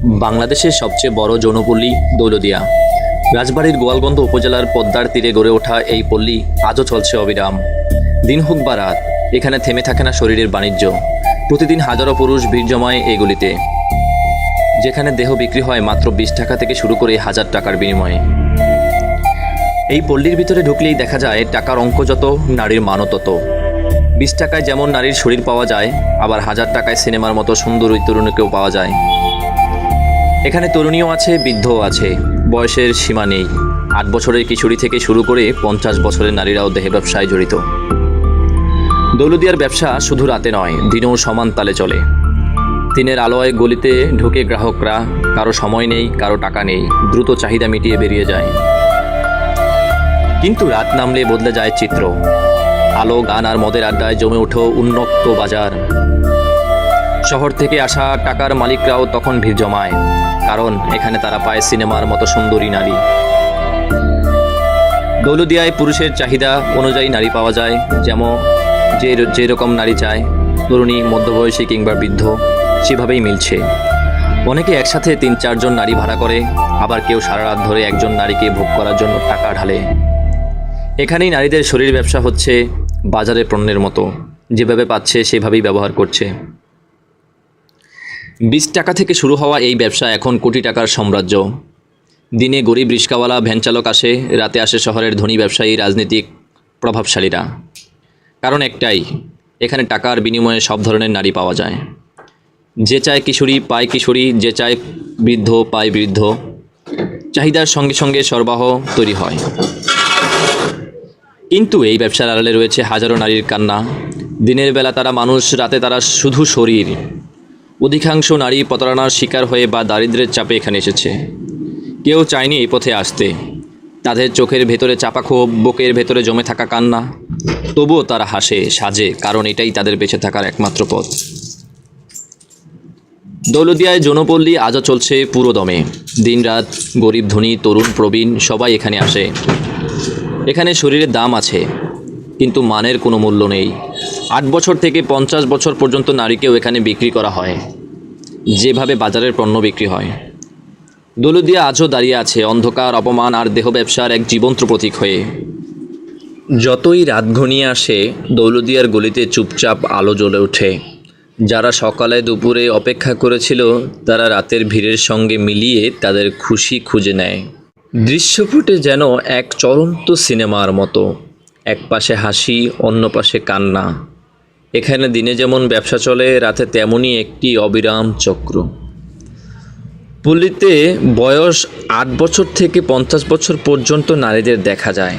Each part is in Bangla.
বাংলাদেশের সবচেয়ে বড় যৌনপল্লী দৌলতদিয়া। রাজবাড়ীর গোয়ালগঞ্জ উপজেলার পদ্মার তীরে গড়ে ওঠা এই পল্লী আজও চলছে অবিরাম। দিন হোক বা রাত, এখানে থেমে থাকে না শরীরের বাণিজ্য। প্রতিদিন হাজারো পুরুষ ভিড় জমায় এগুলিতে, যেখানে দেহ বিক্রি হয় মাত্র 20 টাকা থেকে শুরু করে 1000 টাকার বিনিময়ে। এই পল্লীর ভিতরে ঢুকলেই দেখা যায় টাকার অঙ্ক যত, নারীর মানও তত। 20 টাকায় যেমন নারীর শরীর পাওয়া যায়, আবার 1000 টাকায় সিনেমার মতো সুন্দর ওই তরুণীকেও পাওয়া যায়। এখানে তরুণীও আছে, বৃদ্ধও আছে, বয়সের সীমা নেই। 8 বছরের কিশোরী থেকে শুরু করে 50 বছরের নারীরাও দেহ ব্যবসায় জড়িত। দৌলতদিয়ার ব্যবসা শুধু রাতে নয়, দিনেও সমান তালে চলে। দিনের আলোয় গলিতে ঢুকে গ্রাহকরা, কারো সময় নেই, কারো টাকা নেই, দ্রুত চাহিদা মিটিয়ে বেরিয়ে যায়। কিন্তু রাত নামলে বদলে যায় চিত্র। আলো, গান আর মদের আড্ডায় জমে ওঠে উন্মুক্ত বাজার। শহর থেকে আসা টাকার মালিকরাও তখন ভিড় জমায়, কারণ এখানে তারা পায় সিনেমার মতো সুন্দরী নারী। দৌলতদিয়ায় পুরুষের চাহিদা অনুযায়ী নারী পাওয়া যায়, যেমন যে রকম নারী চায়, তরুণী, মধ্যবয়সী কিংবা বৃদ্ধ, সেভাবেই মিলছে। অনেকে একসাথে 3-4 জন নারী ভাড়া করে, আবার কেউ সারা রাত ধরে একজন নারীকে ভোগ করার জন্য টাকা ঢালে। এখানেই নারীদের শরীর ব্যবসা হচ্ছে বাজারে পণ্যের মতো, যেভাবে পাচ্ছে সেভাবেই ব্যবহার করছে। 20 টাকা থেকে শুরু হওয়া এই ব্যবসা এখন কোটি টাকার সাম্রাজ্য। দিনে গরিব রিক্সাওয়ালা, ভ্যানচালক আসে, রাতে আসে শহরের ধনী ব্যবসায়ী, রাজনীতিক, প্রভাবশালীরা। কারণ একটাই, এখানে টাকার বিনিময়ে সব ধরনের নারী পাওয়া যায়। যে চায় কিশোরী পায় কিশোরী, যে চায় বৃদ্ধ পায় বৃদ্ধ। চাহিদার সঙ্গে সঙ্গে সরবরাহ তৈরি হয়। কিন্তু এই ব্যবসার আড়ালে রয়েছে হাজারো নারীর কান্না। দিনের বেলা তারা মানুষ, রাতে তারা শুধু শরীর। অধিকাংশ নারী প্রতারণার শিকার হয়ে বা দারিদ্র্যের চাপে এখানে এসেছে। কেউ চায়নি এই পথে আসতে। তাদের চোখের ভেতরে চাপা ক্ষোভ, বুকের ভেতরে জমে থাকা কান্না। তবুও তারা হাসে, সাজে, কারণ এটাই তাদের বেঁচে থাকার একমাত্র পথ। দৌলতদিয়ায় যৌনপল্লী আজও চলছে পুরো দমে। দিনরাত গরিব, ধনী, তরুণ, প্রবীণ সবাই এখানে আসে। এখানে শরীরের দাম আছে, কিন্তু মানের কোনো মূল্য নেই। 8 বছর থেকে 50 বছর পর্যন্ত নারীকেও এখানে বিক্রি করা হয়, যেভাবে বাজারের পণ্য বিক্রি হয়। দৌলতদিয়া আজও দাঁড়িয়ে আছে অন্ধকার, অপমান আর দেহ ব্যবসার এক জীবন্ত প্রতীক হয়ে। যতই রাত ঘনিয়ে আসে, দৌলতদিয়ার গলিতে চুপচাপ আলো জ্বলে ওঠে। যারা সকালে দুপুরে অপেক্ষা করেছিল, তারা রাতের ভিড়ের সঙ্গে মিলিয়ে তাদের খুশি খুঁজে নেয়। দৃশ্যপটে যেন এক চলন্ত সিনেমার মতো, এক পাশে হাসি, অন্য পাশে কান্না। এখানে দিনে যেমন ব্যবসা চলে, রাতে তেমনই একটি অবিরাম চক্র। পল্লীতে বয়স 8 বছর থেকে 50 বছর পর্যন্ত নারীদের দেখা যায়।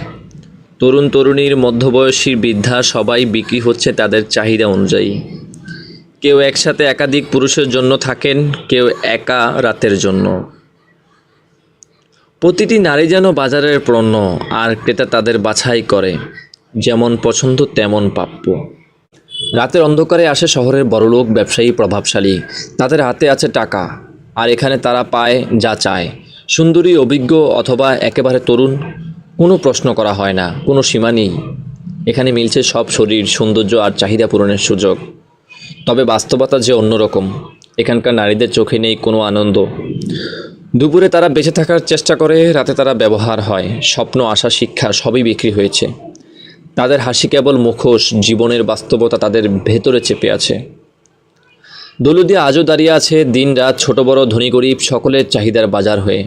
তরুণ, তরুণীর, মধ্যবয়সী, বৃদ্ধা সবাই বিক্রি হচ্ছে তাদের চাহিদা অনুযায়ী। কেউ একসাথে একাধিক পুরুষের জন্য থাকেন, কেউ একা রাতের জন্য। প্রতিটি নারী যেন বাজারের পণ্য, আর ক্রেতা তাদের বাছাই করে, যেমন পছন্দ তেমন প্রাপ্য। রাতের অন্ধকারে আসে শহরের বড়লোক, ব্যবসায়ী, প্রভাবশালী। তাদের হাতে আছে টাকা, আর এখানে তারা পায় যা চায়। সুন্দরী, অভিজ্ঞ অথবা একেবারে তরুণ, কোনো প্রশ্ন করা হয় না, কোনো সীমা নেই। এখানে মিলছে সব শরীর, সৌন্দর্য আর চাহিদা পূরণের সুযোগ। তবে বাস্তবতা যে অন্যরকম। এখানকার নারীদের চোখে নেই কোনো আনন্দ। দুপুরে তারা বেঁচে থাকার চেষ্টা করে, রাতে তারা ব্যবহার হয়। স্বপ্ন, আশা, শিক্ষা সবই বিক্রি হয়েছে। তাদের হাসি কেবল মুখোশ, জীবনের বাস্তবতা তাদের ভেতরে চেপে আছে। দৌলতদিয়া আজও দাঁড়িয়ে আছে দিন রাত, ছোট বড়, ধনী গরিব সকলের চাহিদার বাজার হয়ে।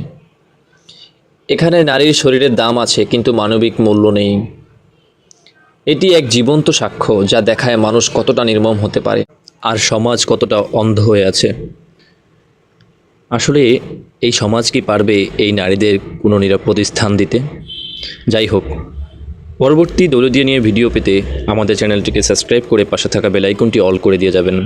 এখানে নারীর শরীরের দাম আছে, কিন্তু মানবিক মূল্য নেই। এটি এক জীবন্ত সাক্ষ্য, যা দেখায় মানুষ কতটা নির্মম হতে পারে আর সমাজ কতটা অন্ধ হয়ে আছে। আসলে এই সমাজ কি পারবে এই নারীদের কোনো নিরাপদ স্থান দিতে? যাই হোক, পরবর্তী দৌলতদিয়া নিয়ে ভিডিও পেতে আমাদের চ্যানেলটিকে সাবস্ক্রাইব করে পাশে থাকা বেল আইকনটি অল করে দিয়ে যাবেন।